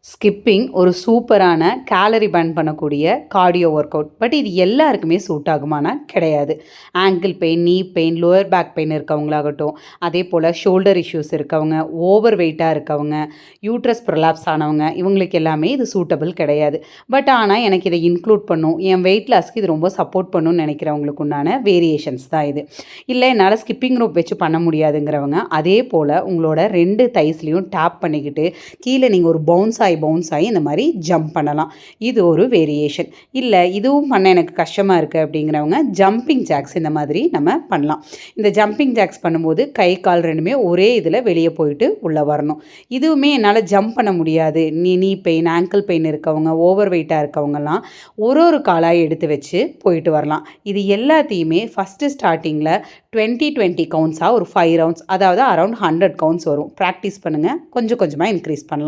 Skipping ஒரு சூப்பரான gallery burn பண்ணக்கூடிய கார்டியோ ஒர்க் அவுட். பட் இது எல்லாருக்குமே சூட் ஆகுமானா கிடையாது. ஆங்கிள் பெயின், நீ பெயின், லோயர் பேக் பெயின் இருக்கவங்களாகட்டும், அதே போல் ஷோல்டர் இஷ்யூஸ் இருக்கவங்க, ஓவர் வெயிட்டாக இருக்கவங்க, யூட்ரஸ் ப்ரொலாப்ஸ் ஆனவங்க, இவங்களுக்கு எல்லாமே இது சூட்டபிள் கிடையாது. பட் ஆனால் எனக்கு இதை இன்க்ளூட் பண்ணும், என் வெயிட் லாஸ்க்கு இது ரொம்ப சப்போர்ட் பண்ணுன்னு நினைக்கிறவங்களுக்கு உண்டான வேரியேஷன்ஸ் தான் இது. இல்லை என்னால் ஸ்கிப்பிங் ரோப் வச்சு பண்ண முடியாதுங்கிறவங்க, அதே போல் உங்களோட 2 தைஸ்லையும் டேப் பண்ணிக்கிட்டு கீழே நீங்கள் ஒரு பவுன்ஸ் ஆகி இந்த மாதிரி ஜம்ப் பண்ணலாம். இது ஒரு வேரியேஷன். இல்லை இதுவும் பண்ண எனக்கு கஷ்டமாக இருக்குது அப்படிங்கிறவங்க ஜம்பிங் ஜாக்ஸ் இந்த மாதிரி நம்ம பண்ணலாம். இந்த ஜம்பிங் ஜாக்ஸ் பண்ணும்போது கை கால் ரெண்டுமே ஒரே இதில் வெளியே போயிட்டு உள்ளே வரணும். இதுவுமே என்னால் ஜம்ப் பண்ண முடியாது, நீ பெயின், ஆங்கிள் பெயின் இருக்கவங்க, ஓவர் வெயிட்டாக இருக்கவங்கலாம் ஒரு காலாக எடுத்து வச்சு போயிட்டு வரலாம். இது எல்லாத்தையுமே ஃபஸ்ட்டு ஸ்டார்டிங்கில் 20 கவுண்ட்ஸாக ஒரு 5 ரவுண்ட்ஸ், அதாவது அரௌண்ட் 100 கவுண்ட்ஸ் வரும். ப்ராக்டிஸ் பண்ணுங்கள், கொஞ்சம் கொஞ்சமாக இன்க்ரீஸ் பண்ணலாம்.